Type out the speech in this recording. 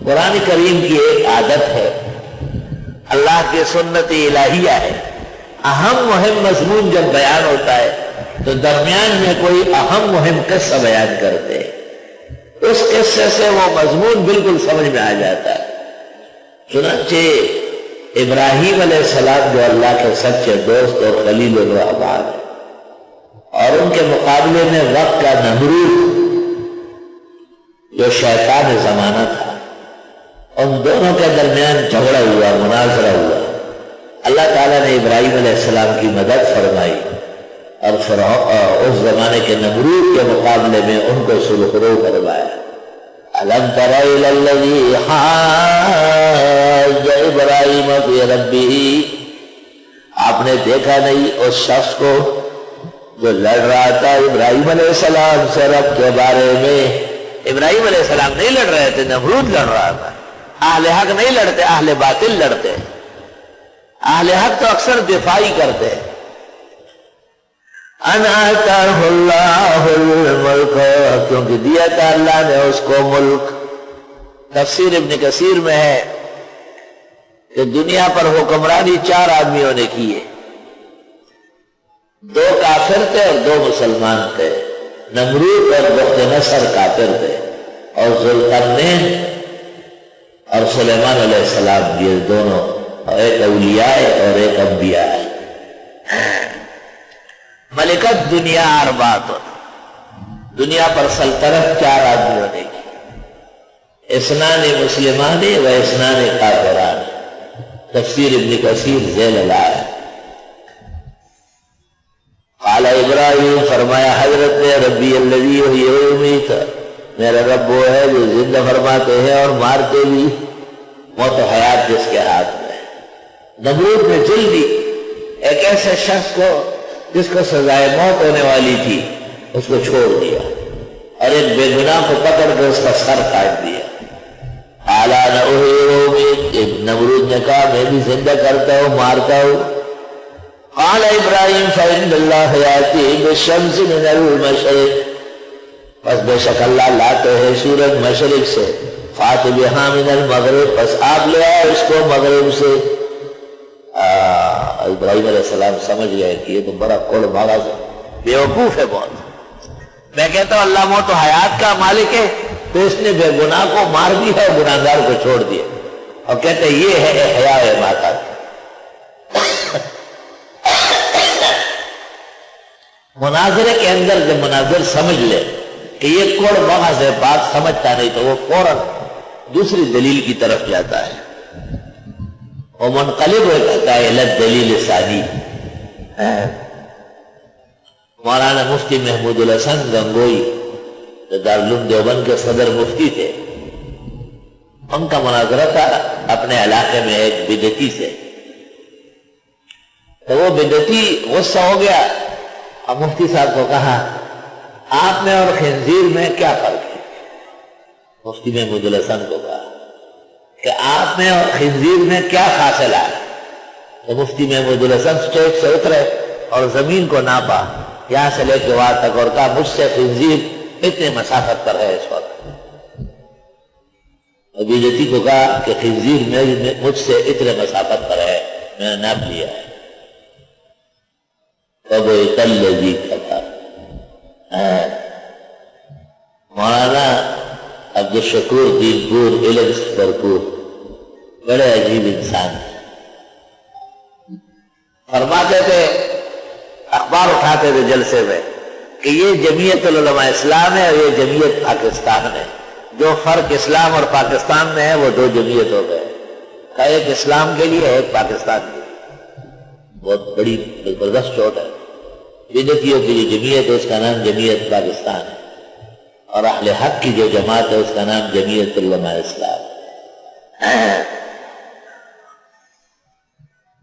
قرآن کریم کی ایک عادت ہے، اللہ کی سنت الہیہ ہے، اہم مہم مضمون جب بیان ہوتا ہے تو درمیان میں کوئی اہم مہم قصہ بیان کرتے ہیں، اس قصے سے وہ مضمون بالکل سمجھ میں آ جاتا ہے۔ چنانچہ ابراہیم علیہ السلام جو اللہ کے سچے دوست اور خلیل الرحمن ہیں، اور ان کے مقابلے میں وقت کا نمرود جو شیطان زمانہ تھا، ان دونوں کے درمیان جھگڑا ہوا، مناظرہ ہوا۔ اللہ تعالیٰ نے ابراہیم علیہ السلام کی مدد فرمائی اور اس زمانے کے نمرود کے مقابلے میں ان کو سرخرو کروایا۔ أَلَمْ تَرَ إِلَى الَّذِي حَاجَّ إِبْرَاهِيمَ فِي رَبِّهِ، آپ نے دیکھا نہیں اس شخص کو جو لڑ رہا تھا ابراہیم علیہ السلام سے رب کے بارے میں؟ ابراہیم علیہ السلام نہیں لڑ رہے تھے، نمرود لڑ رہا تھا۔ اہل حق نہیں لڑتے، اہل باطل لڑتے۔ اہل حق تو اکثر دفاعی کرتے۔ ان آتاہ اللہ الملک، کیونکہ دیا تھا اللہ نے اس کو ملک۔ تفسیر ابن کثیر میں ہے کہ دنیا پر حکمرانی 4 آدمیوں نے کی ہے، 2 کافر تھے اور 2 مسلمان تھے۔ نمرود اور بخت نصر کافر تھے، اور ذوالقرنین اور سلیمان علیہ السلام، یہ دونوں ایک اولیاء اور ایک انبیاء ہے۔ ملکت دنیا اربات، دنیا پر سلطنت 4 آدمیوں نے کی، اثنان مسلمان و اثنان کافران۔ تفسیر ابن کثیر ذیل الآیہ۔ قال ابراہیم، فرمایا حضرت نے، ربی الذی یحیی و یمیت، میرا رب وہ ہے جو زندہ فرماتے ہیں اور مارتے بھی، موت و حیات جس کے ہاتھ میں۔ نمرود نے جلدی ایک ایسے شخص کو جس کو سزائے موت ہونے والی تھی اس کو چھوڑ دیا، اور ایک بے گناہ کو پکڑ کر اس کا سر کاٹ دیا۔ قال انا احیی و امیت، نمرود نے کہا میں بھی زندہ کرتا ہوں، مارتا ہوں۔ قال ابراہیم فإن اللہ یأتی بالشمس من المشرق، بس بے شک اللہ لاتے ہیں سورج مشرق سے، فأت بہا من المغرب، بس آپ لے آئے اس کو مغرب سے۔ ابراہیم علیہ السلام سمجھ گئے کہ یہ تو بڑا کوڑ بھاگا بیوقوف ہے بہت۔ میں کہتا ہوں اللہ موت و حیات کا مالک ہے، تو اس نے بے گناہ کو مار دیا اور گناہگار کو چھوڑ دیا، اور کہتے ہیں یہ ہے احیاء ماتا۔ مناظرے کے اندر جب مناظر سمجھ لے کہ یہ کوڑ بحث ہے، بات سمجھتا نہیں تو وہ فوراً دوسری دلیل کی طرف جاتا ہے، وہ منقلب ہو جاتا ہے الی الدلیل ثانی۔ مولانا مفتی محمود الحسن گنگوئی جو دارالعلوم دیوبند کے صدر مفتی تھے، ان کا مناظرہ تھا اپنے علاقے میں ایک بدعتی سے، تو وہ بدعتی غصہ ہو گیا اور مفتی صاحب کو کہا آپ میں اور خنزیر میں کیا فرق ہے؟ مفتی محمود الحسن کو کہا کہ آپ میں اور خنزیر میں کیا فاصلہ ہے؟ تو مفتی محمود الحسن اسٹیج سے اترے اور زمین کو ناپا یہاں سے لے کے وہاں تک، اور کہا مجھ سے خنزیر اتنے مسافت پر ہے اس وقت۔ بدعتی کو کہا کہ خنزیر مجھ سے اتنے مسافت پر ہے، میں نے ناپ لیا ہے۔ تب وہ الذی کفر۔ مولانا عبدالشکور دین پور علم بھرپور، بڑے عجیب انسان تھے، فرماتے تھے، اخبار اٹھاتے تھے جلسے میں کہ یہ جمعیت العلماء اسلام ہے اور یہ جمعیت پاکستان ہے، جو فرق اسلام اور پاکستان میں ہے وہ 2 جمعیت ہو گئے، کا ایک اسلام کے لیے ایک پاکستان کے لیے۔ بہت بڑی زبردست چوٹ ہے۔ بدعتیوں کی جو جمعیت ہے اس کا نام جمعیت پاکستان ہے، اور اہل حق کی جو جماعت ہے اس کا نام جمعیت علماء اسلام ہے۔